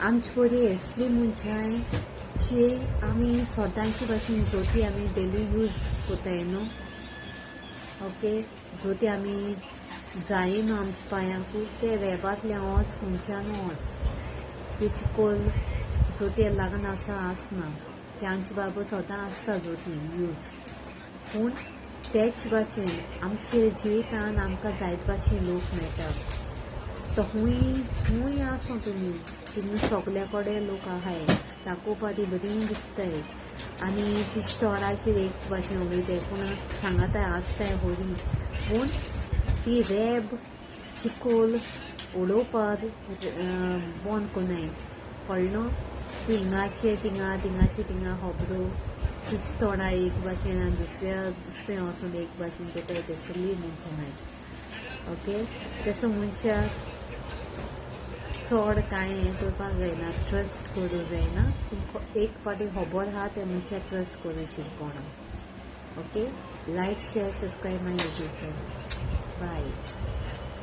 आमची बरी असली मनशां जी आमी सदांची भाशेन जोती आमी डेली यूज कोताय न्हू. ओके, जोती आमी जाय न्हू आमच्या पांयांकू ते रेबांतले वोस खंयच्यान वोस ते चिकोल जोती लागून आसना ते आमचे बाबा सदां आसता जोती यूज. पूण तेच भाशेन आमचे जिवितान आमकां जायते भाशेन लोक मेळटा. तो खूंय आसूं तुमी सगल्या कडेन लोक आहाय दाखोवपा ती बरी दिसताय आनी ती स्टोराचेर एक भाशेन उलयताय पूण सांगाताय आसताय होरी. पूण ती रेब चिकोल उडोवपाक बंद कोनाय कळ्ळो. ती हिंगाचे थिंगा होबरो तिच तोंडा एक भाशेन आनी दुसरें वचून एक भाशेन कोताय तसली मनशां नाय. ओके, तेसो मनशाक चड कांय हें करपाक जायना, ट्रस्ट करूं जायना. एक फावटी खबर आहा त्या मनशाक ट्रस्ट करूंशी कोणा. ओके, लायक शेअर सबस्क्राईब माय यूट्यूब चॅनल. बाय.